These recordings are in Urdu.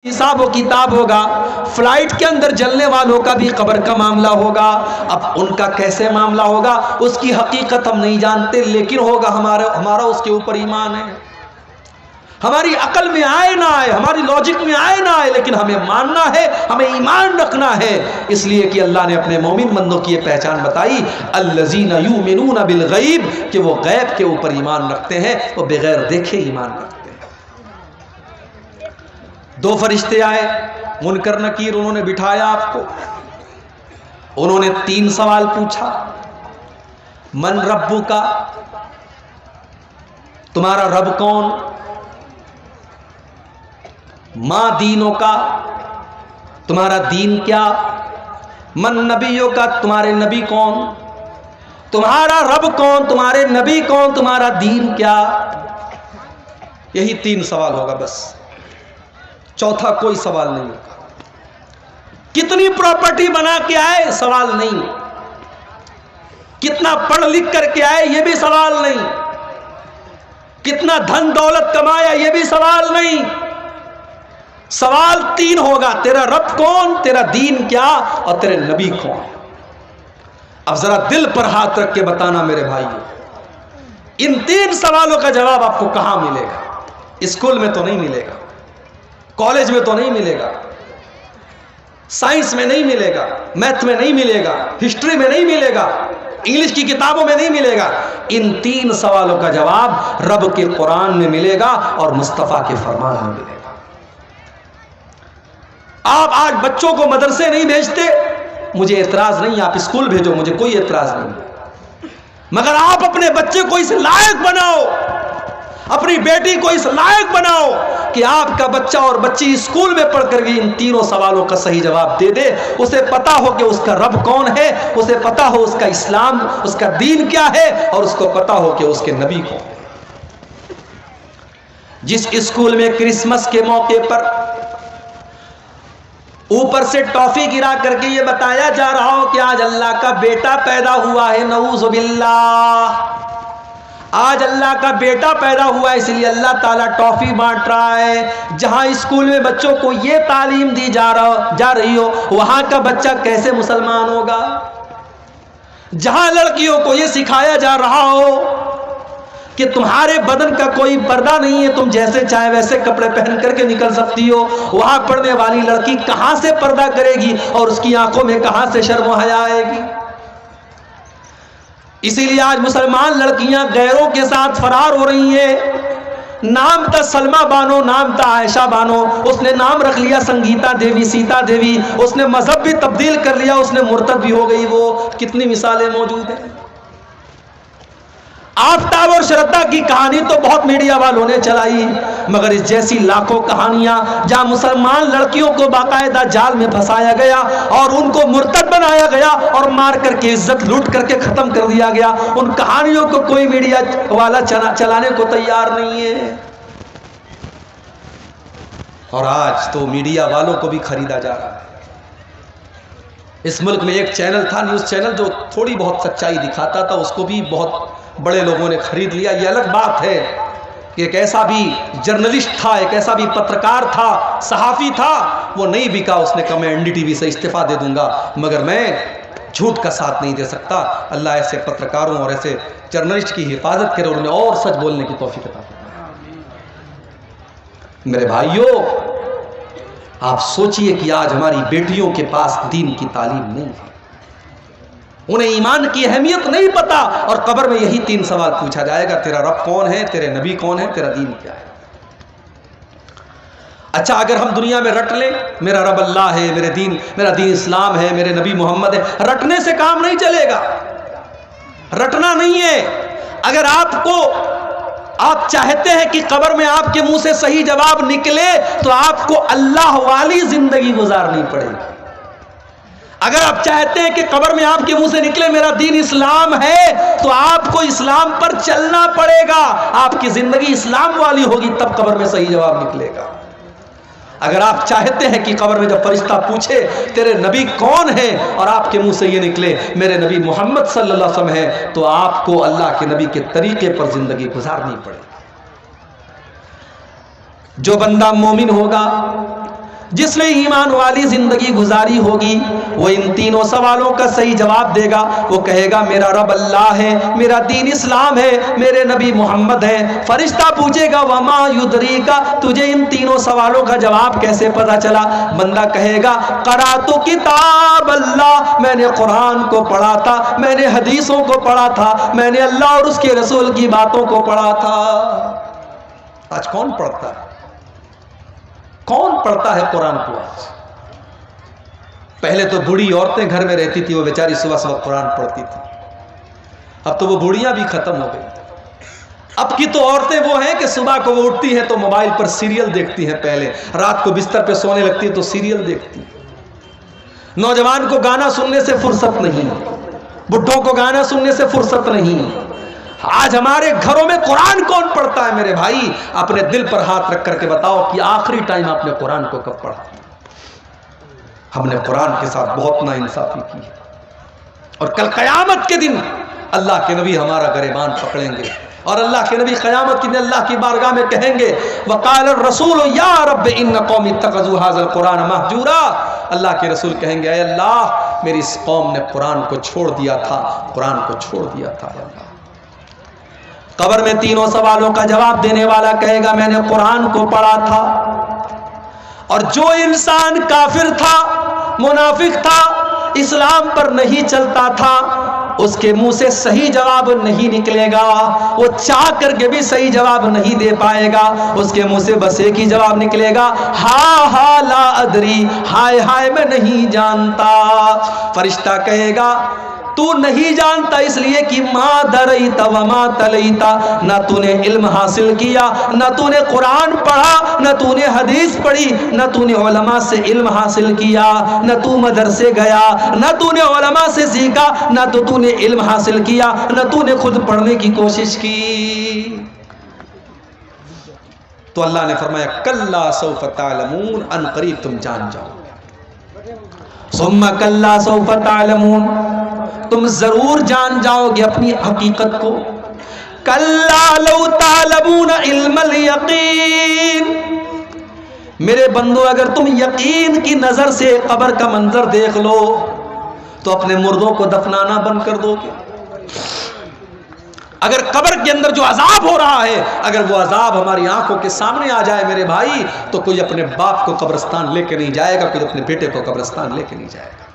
حساب و کتاب ہوگا، فلائٹ کے اندر جلنے والوں کا بھی قبر کا معاملہ ہوگا۔ اب ان کا کیسے معاملہ ہوگا اس کی حقیقت ہم نہیں جانتے، لیکن ہوگا، ہمارا اس کے اوپر ایمان ہے۔ ہماری عقل میں آئے نہ آئے، ہماری لاجک میں آئے نہ آئے، لیکن ہمیں ماننا ہے، ہمیں ایمان رکھنا ہے۔ اس لیے کہ اللہ نے اپنے مومن بندوں کی یہ پہچان بتائی، الذین یؤمنون بالغیب، کہ وہ غیب کے اوپر ایمان رکھتے ہیں، وہ بغیر دیکھے ایمان رکھتے ہیں۔ دو فرشتے آئے، منکر نکیر، انہوں نے بٹھایا آپ کو، انہوں نے 3 سوال پوچھا۔ من ربک، تمہارا رب کون؟ ما دینوں کا، تمہارا دین کیا؟ من نبیوں کا، تمہارے نبی کون؟ تمہارا رب کون، تمہارے نبی کون، تمہارا دین کیا؟ یہی 3 سوال ہوگا بس، چوتھا کوئی سوال نہیں ہوگا۔ کتنی پراپرٹی بنا کے آئے، سوال نہیں۔ کتنا پڑھ لکھ کر کے آئے، یہ بھی سوال نہیں۔ کتنا دھن دولت کمایا، یہ بھی سوال نہیں۔ سوال 3 ہوگا، تیرا رب کون، تیرا دین کیا، اور تیرے نبی کون۔ اب ذرا دل پر ہاتھ رکھ کے بتانا میرے بھائیو، ان 3 سوالوں کا جواب آپ کو کہاں ملے گا؟ اسکول میں تو نہیں ملے گا، کالج میں تو نہیں ملے گا، سائنس میں نہیں ملے گا، میتھ میں نہیں ملے گا، ہسٹری میں نہیں ملے گا، انگلش کی کتابوں میں نہیں ملے گا۔ ان 3 سوالوں کا جواب رب کے قرآن میں ملے گا اور مصطفیٰ کے فرمان میں ملے گا۔ آپ آج بچوں کو مدرسے نہیں بھیجتے، مجھے اعتراض نہیں، آپ اسکول بھیجو، مجھے کوئی اعتراض نہیں، مگر آپ اپنے بچے کو اس لائق بناؤ، اپنی بیٹی کو اس لائق بناؤ کہ آپ کا بچہ اور بچی اسکول میں پڑھ کر کے ان 3 سوالوں کا صحیح جواب دے دے۔ اسے پتا ہو کہ اس کا رب کون ہے، اسے پتا ہو اس کا اسلام، اس کا دین کیا ہے، اور اس کو پتا ہو کہ اس کے نبی کون ہے۔ جس اسکول میں کرسمس کے موقع پر اوپر سے ٹافی گرا کر کے یہ بتایا جا رہا ہو کہ آج اللہ کا بیٹا پیدا ہوا ہے، نعوذ باللہ، آج اللہ کا بیٹا پیدا ہوا ہے، اس لیے اللہ تعالیٰ ٹافی بانٹ رہا ہے۔ جہاں اسکول میں بچوں کو یہ تعلیم دی جا رہی ہو، وہاں کا بچہ کیسے مسلمان ہوگا؟ جہاں لڑکیوں کو یہ سکھایا جا رہا ہو کہ تمہارے بدن کا کوئی پردہ نہیں ہے، تم جیسے چاہے ویسے کپڑے پہن کر کے نکل سکتی ہو، وہاں پڑھنے والی لڑکی کہاں سے پردہ کرے گی اور اس کی آنکھوں میں کہاں سے شرم و حیا آئے گی؟ اسی لیے آج مسلمان لڑکیاں غیروں کے ساتھ فرار ہو رہی ہیں۔ نام تھا سلمہ بانو، نام تھا عائشہ بانو، اس نے نام رکھ لیا سنگیتا دیوی، سیتا دیوی، اس نے مذہب بھی تبدیل کر لیا، اس نے مرتد بھی ہو گئی۔ وہ کتنی مثالیں موجود ہیں۔ آفتاب اور شردا کی کہانی تو بہت میڈیا والوں نے چلائی، مگر اس جیسی لاکھوں کہانیاں جہاں مسلمان لڑکیوں کو باقاعدہ جال میں پھنسایا گیا اور ان کو مرتد بنایا گیا اور مار کر کے عزت لوٹ کر کے ختم کر دیا گیا، ان کہانیوں کو کوئی میڈیا والا چلانے کو تیار نہیں ہے۔ اور آج تو میڈیا والوں کو بھی خریدا جا رہا ہے۔ اس ملک میں ایک چینل تھا، نیوز چینل، جو تھوڑی بہت سچائی دکھاتا تھا، اس کو بھی بہت بڑے لوگوں نے خرید لیا۔ یہ الگ بات ہے کہ ایک ایسا بھی جرنلسٹ تھا، ایک ایسا بھی پترکار تھا، صحافی تھا، وہ نہیں بکا، اس نے کہا میں این ڈی ٹی وی سے استعفیٰ دے دوں گا، مگر میں جھوٹ کا ساتھ نہیں دے سکتا۔ اللہ ایسے پترکاروں اور ایسے جرنلسٹ کی حفاظت کرے اور انہیں اور سچ بولنے کی توفیق عطا فرمائے۔ میرے بھائیوں، آپ سوچئے کہ آج ہماری بیٹیوں کے پاس دین کی تعلیم نہیں ہے، انہیں ایمان کی اہمیت نہیں پتا، اور قبر میں یہی 3 سوال پوچھا جائے گا، تیرا رب کون ہے، تیرے نبی کون ہے، تیرا دین کیا ہے۔ اچھا، اگر ہم دنیا میں رٹ لیں میرا رب اللہ ہے، میرا دین اسلام ہے، میرے نبی محمد ہے، رٹنے سے کام نہیں چلے گا، رٹنا نہیں ہے۔ اگر آپ چاہتے ہیں کہ قبر میں آپ کے منہ سے صحیح جواب نکلے تو آپ کو اللہ والی زندگی گزارنی پڑے گی۔ اگر آپ چاہتے ہیں کہ قبر میں آپ کے منہ سے نکلے میرا دین اسلام ہے تو آپ کو اسلام پر چلنا پڑے گا، آپ کی زندگی اسلام والی ہوگی، تب قبر میں صحیح جواب نکلے گا۔ اگر آپ چاہتے ہیں کہ قبر میں جب فرشتہ پوچھے تیرے نبی کون ہے اور آپ کے منہ سے یہ نکلے میرے نبی محمد صلی اللہ علیہ وسلم ہے، تو آپ کو اللہ کے نبی کے طریقے پر زندگی گزارنی پڑے گی۔ جو بندہ مومن ہوگا، جس نے ایمان والی زندگی گزاری ہوگی وہ ان تینوں سوالوں کا صحیح جواب دے گا. وہ کہے گا میرا رب اللہ ہے, میرا دین اسلام ہے, میرے نبی محمد ہے. فرشتہ پوچھے گا وما یدریکا, تجھے ان تینوں سوالوں کا جواب کیسے پتا چلا؟ بندہ کہے گا قرأت کتاب اللہ, میں نے قرآن کو پڑھا تھا, میں نے حدیثوں کو پڑھا تھا, میں نے اللہ اور اس کے رسول کی باتوں کو پڑھا تھا. آج کون پڑھتا ہے؟ کون پڑھتا ہے قرآن کو آج؟ پہلے تو بوڑھی عورتیں گھر میں رہتی تھی, وہ بیچاری صبح صبح قرآن پڑھتی تھی. اب تو وہ بوڑھیاں بھی ختم ہو گئی. اب کی تو عورتیں وہ ہیں کہ صبح کو وہ اٹھتی ہیں تو موبائل پر سیریل دیکھتی ہیں, پہلے رات کو بستر پہ سونے لگتی ہے تو سیریل دیکھتی ہیں. نوجوان کو گانا سننے سے فرصت نہیں, بڈھوں کو گانا سننے سے فرصت نہیں. آج ہمارے گھروں میں قرآن کون پڑھتا ہے میرے بھائی؟ اپنے دل پر ہاتھ رکھ کر کے بتاؤ کہ آخری ٹائم آپ نے قرآن کو کب پڑھا؟ ہم نے قرآن کے ساتھ بہت ناانصافی کی ہے, اور کل قیامت کے دن اللہ کے نبی ہمارا گریبان پکڑیں گے, اور اللہ کے نبی قیامت کے دن اللہ کی بارگاہ میں کہیں گے وقال الرسول یا رب ان قوم اتخذوا هذا القرآن مہجورا. اللہ کے رسول کہیں گے اے اللہ میری اس قوم نے قرآن کو چھوڑ دیا تھا, قرآن کو چھوڑ دیا تھا. اللہ قبر میں تینوں سوالوں کا جواب دینے والا کہے گا میں نے قرآن کو پڑھا تھا. اور جو انسان کافر تھا, منافق تھا, اسلام پر نہیں چلتا تھا, اس کے منہ سے صحیح جواب نہیں نکلے گا. وہ چاہ کر کے بھی صحیح جواب نہیں دے پائے گا. اس کے منہ سے بس ایک ہی جواب نکلے گا ہا ہا لا ادری, ہائے ہائے میں نہیں جانتا. فرشتہ کہے گا تو نہیں جانتا اس لیے کہ ما دریت وما تلیتا, نہ تو نے علم حاصل کیا, نہ تو نے قرآن پڑھا, نہ تو نے حدیث پڑھی, نہ تو نے علماء سے علم حاصل کیا, نہ تو مدرسے گیا, نہ تو نے علماء سے سیکھا, نہ تو نے علم حاصل کیا, نہ تو نے خود پڑھنے کی کوشش کی. تو اللہ نے فرمایا کلا سوف تعلمون, ان قریب تم جان جاؤ. ثم کلا سوف تعلمون, تم ضرور جان جاؤ گے اپنی حقیقت کو. کلا لو تعلمون علم الیقین, میرے بندو اگر تم یقین کی نظر سے قبر کا منظر دیکھ لو تو اپنے مردوں کو دفنانا بند کر دو گے. اگر قبر کے اندر جو عذاب ہو رہا ہے, اگر وہ عذاب ہماری آنکھوں کے سامنے آ جائے میرے بھائی, تو کوئی اپنے باپ کو قبرستان لے کے نہیں جائے گا, کوئی اپنے بیٹے کو قبرستان لے کے نہیں جائے گا.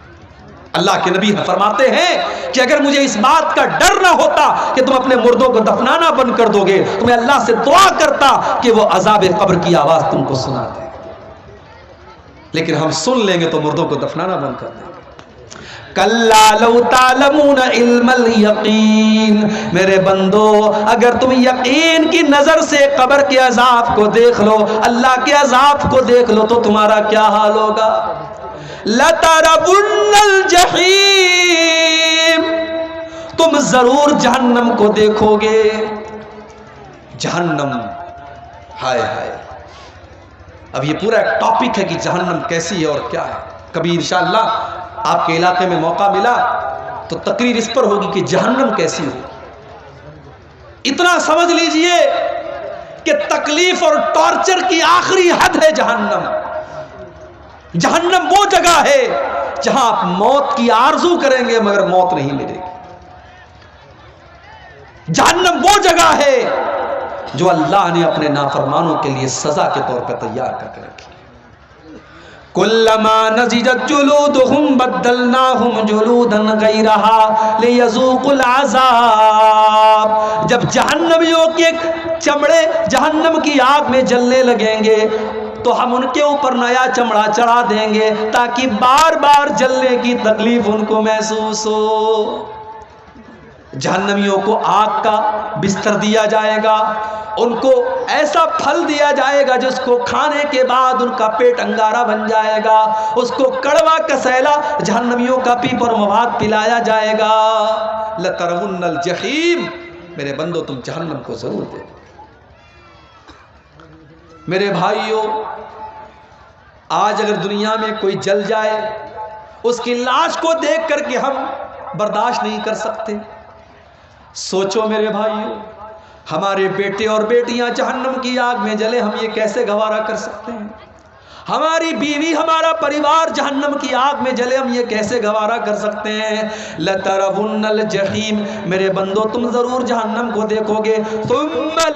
اللہ کے نبی فرماتے ہیں کہ اگر مجھے اس بات کا ڈر نہ ہوتا کہ تم اپنے مردوں کو دفنانا بند کر دو گے تو میں اللہ سے دعا کرتا کہ وہ عذاب قبر کی آواز تم کو سنا دے. لیکن ہم سن لیں گے تو مردوں کو دفنانا بند کر دیں گے. کلا لو تعلمون علم الیقین, میرے بندو اگر تم یقین کی نظر سے قبر کے عذاب کو دیکھ لو, اللہ کے عذاب کو دیکھ لو, تو تمہارا کیا حال ہوگا؟ لَتَرَوُنَّ الْجَحِيمَ, تم ضرور جہنم کو دیکھو گے. جہنم, ہائے ہائے. اب یہ پورا ایک ٹاپک ہے کہ جہنم کیسی ہے اور کیا ہے. کبھی انشاءاللہ آپ کے علاقے میں موقع ملا تو تقریر اس پر ہوگی کہ جہنم کیسی ہوگی. اتنا سمجھ لیجئے کہ تکلیف اور ٹارچر کی آخری حد ہے جہنم. جہنم وہ جگہ ہے جہاں آپ موت کی آرزو کریں گے مگر موت نہیں ملے گی. جہنم وہ جگہ ہے جو اللہ نے اپنے نافرمانوں کے لیے سزا کے طور پہ تیار کر کے رکھی. کلما نضجت جلودہم بدلناہم جلودا غیرہا لیذوقوا العذاب. جب جہنمیوں کے چمڑے جہنم کی آگ میں جلنے لگیں گے تو ہم ان کے اوپر نیا چمڑا چڑھا دیں گے تاکہ بار بار جلنے کی تکلیف ان کو محسوس ہو. جہنمیوں کو آگ کا بستر دیا جائے گا, ان کو ایسا پھل دیا جائے گا جس کو کھانے کے بعد ان کا پیٹ انگارہ بن جائے گا, اس کو کڑوا کسیلا جہنمیوں کا پیپر مواد پلایا جائے گا. لَتَرَوُنَّ الْجَحِيمَ, میرے بندو تم جہنم کو ضرور دیکھو. میرے بھائیوں, آج اگر دنیا میں کوئی جل جائے اس کی لاش کو دیکھ کر کے ہم برداشت نہیں کر سکتے. سوچو میرے بھائیوں, ہمارے بیٹے اور بیٹیاں جہنم کی آگ میں جلے, ہم یہ کیسے گوارا کر سکتے ہیں؟ ہماری بیوی ہمارا پریوار جہنم کی آگ میں جلے، ہم یہ کیسے گوارا کر سکتے ہیں؟ لَتَرَوُنَّ الْجَحِيمَ، میرے بندو تم ضرور جہنم کو دیکھو گے، ثُمَّ